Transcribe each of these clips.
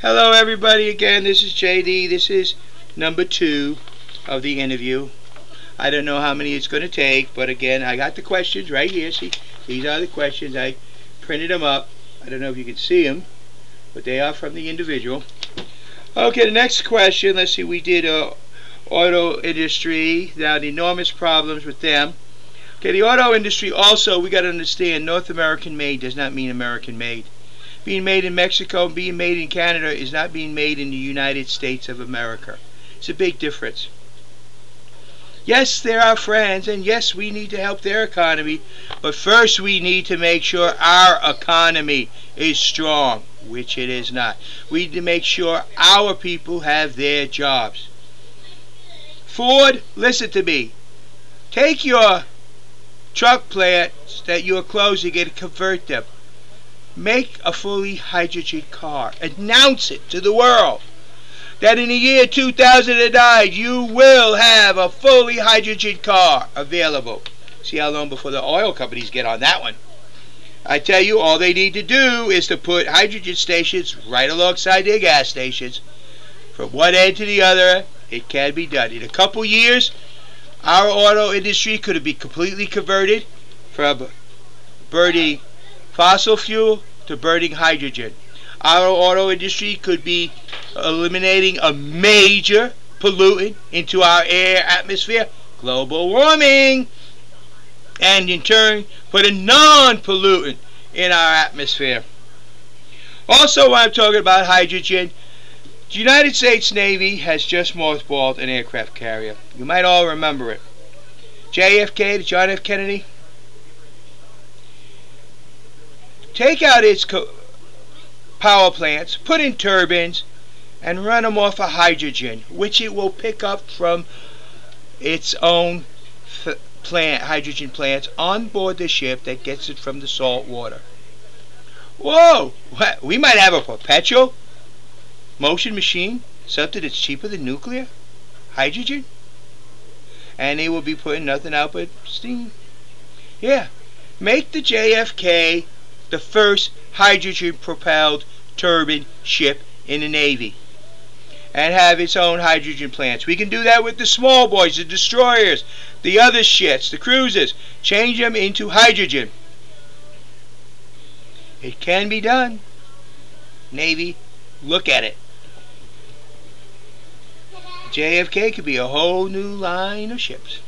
Hello everybody again, this is JD. This is number 2 of the interview. I don't know how many it's going to take, but again, I got the questions right here. See, these are the questions. I printed them up. I don't know if you can see them, but they are from the individual. Okay, the next question, let's see, we did auto industry. Now, the enormous problems with them. Okay, the auto industry also, we got to understand, North American made does not mean American made. Being made in Mexico and being made in Canada is not being made in the United States of America. It's a big difference. Yes, they're our friends, and yes, we need to help their economy, but first we need to make sure our economy is strong, which it is not. We need to make sure our people have their jobs. Ford, listen to me. Take your truck plants that you're closing and convert them. Make a fully hydrogen car. Announce it to the world that in the year 2009 you will have a fully hydrogen car available. See how long before the oil companies get on that one. I tell you, all they need to do is to put hydrogen stations right alongside their gas stations. From one end to the other, it can be done. In a couple years, our auto industry could be completely converted from burning fossil fuel to burning hydrogen. Our auto industry could be eliminating a major pollutant into our air atmosphere, global warming, and in turn put a non-pollutant in our atmosphere. Also, when I'm talking about hydrogen, the United States Navy has just mothballed an aircraft carrier. You might all remember it. JFK, the John F. Kennedy. Take out its power plants, put in turbines, and run them off of hydrogen, which it will pick up from its own hydrogen plants on board the ship that gets it from the salt water. Whoa! We might have a perpetual motion machine, something that's cheaper than nuclear hydrogen, and they will be putting nothing out but steam. Yeah, make the JFK the first hydrogen-propelled turbine ship in the Navy, and have its own hydrogen plants. We can do that with the small boys, the destroyers, the other shits, the cruisers. Change them into hydrogen. It can be done. Navy, look at it. JFK could be a whole new line of ships.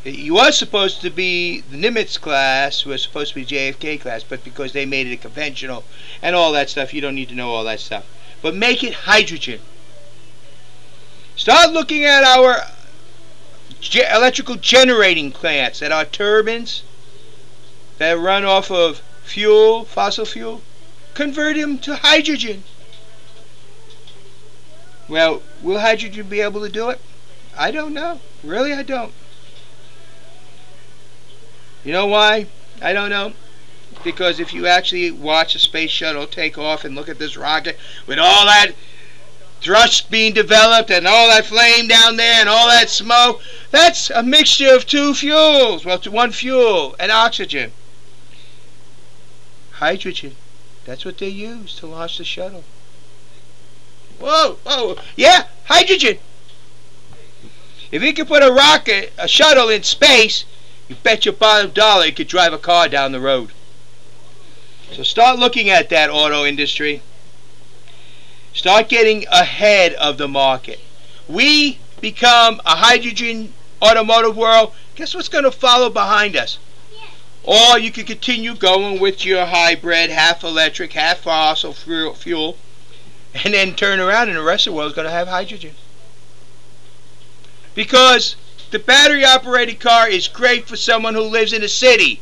It was supposed to be the Nimitz class, was supposed to be JFK class, but because they made it a conventional and all that stuff, you don't need to know all that stuff. But make it hydrogen. Start looking at our electrical generating plants that are turbines that run off of fuel, fossil fuel. Convert them to hydrogen. Well, will hydrogen be able to do it? I don't know. Really, I don't. You know why? I don't know. Because if you actually watch a space shuttle take off and look at this rocket with all that thrust being developed and all that flame down there and all that smoke, that's a mixture of two fuels. Well, one fuel and oxygen. Hydrogen. That's what they use to launch the shuttle. Whoa, whoa, yeah, hydrogen. If you could put a rocket, a shuttle in space, you bet your bottom dollar you could drive a car down the road. So start looking at that auto industry. Start getting ahead of the market. We become a hydrogen automotive world. Guess what's going to follow behind us? Or you could continue going with your hybrid, half electric, half fossil fuel, and then turn around and the rest of the world is going to have hydrogen. Because the battery operated car is great for someone who lives in a city.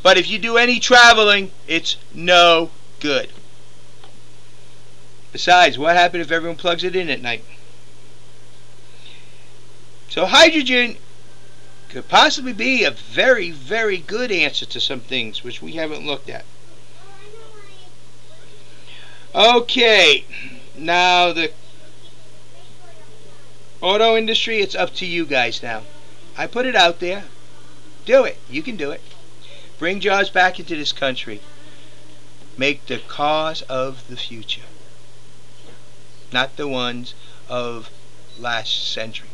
But if you do any traveling, it's no good. Besides, what happens if everyone plugs it in at night? So hydrogen could possibly be a very, very good answer to some things which we haven't looked at. Okay, now the auto industry, it's up to you guys now. I put it out there. Do it. You can do it. Bring jobs back into this country. Make the cars of the future. not the ones of last century.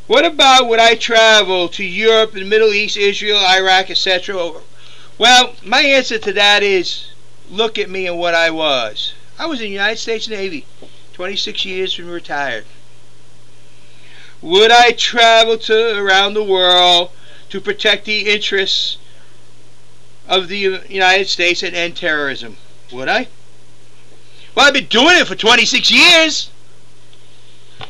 What about would I travel to Europe, the Middle East, Israel, Iraq, etc.? Well, my answer to that is, look at me and what I was. I was in the United States Navy, 26 years and retired. Would I travel around the world to protect the interests of the United States and end terrorism? Would I? Well, I've been doing it for 26 years.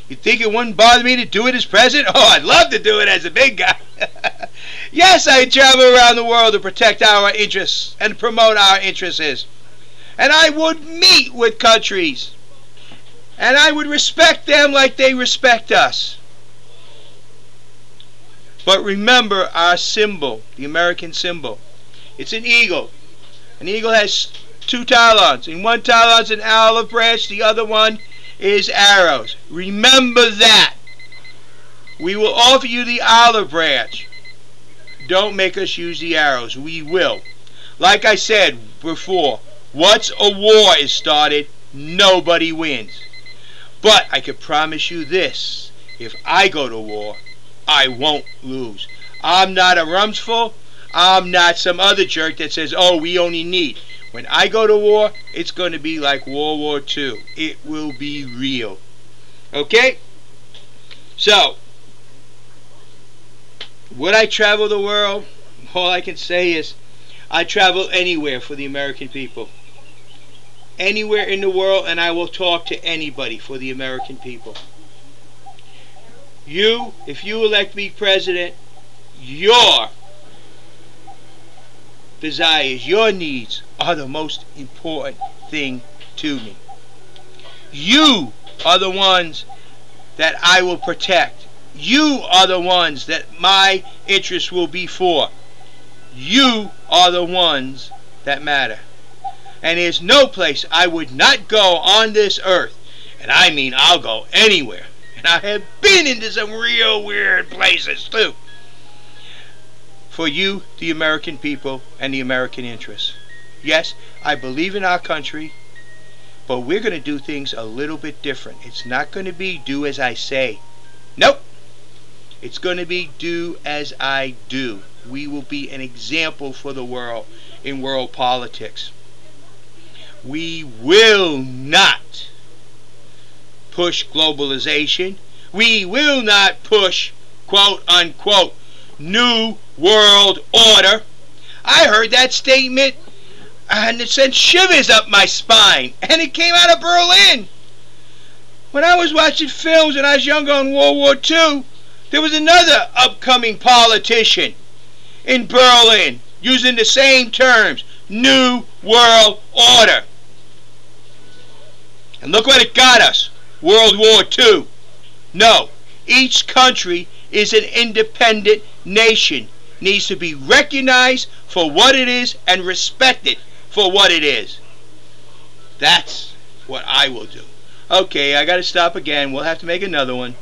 You think it wouldn't bother me to do it as president? Oh, I'd love to do it as a big guy. Yes, I travel around the world to protect our interests and promote our interests. And I would meet with countries. And I would respect them like they respect us. But remember our symbol, the American symbol. It's an eagle. An eagle has two talons. And one talon's an olive branch, the other one is arrows. Remember that. We will offer you the olive branch. Don't make us use the arrows. We will. Like I said before, once a war is started, nobody wins. But I can promise you this. If I go to war, I won't lose. I'm not a Rumsfeld. I'm not some other jerk that says, oh, we only need. When I go to war, it's going to be like World War II. It will be real. Okay? So, would I travel the world? All I can say is, I travel anywhere for the American people. Anywhere in the world, and I will talk to anybody for the American people. You, if you elect me president, your desires, your needs are the most important thing to me. You are the ones that I will protect. You are the ones that my interests will be for. You are the ones that matter. And there's no place I would not go on this earth. And I mean I'll go anywhere. And I have been into some real weird places too. For you, the American people, and the American interests. Yes, I believe in our country, but we're going to do things a little bit different. It's not going to be do as I say. Nope. It's going to be do as I do. We will be an example for the world in world politics. We will not push globalization. We will not push, quote unquote, New World Order. I heard that statement and it sent shivers up my spine, and it came out of Berlin. When I was watching films when I was younger on World War II, there was another upcoming politician in Berlin using the same terms, New World Order. And look what it got us, World War II. No, each country is an independent nation, needs to be recognized for what it is and respected for what it is. That's what I will do. Okay, I got to stop again. We'll have to make another one.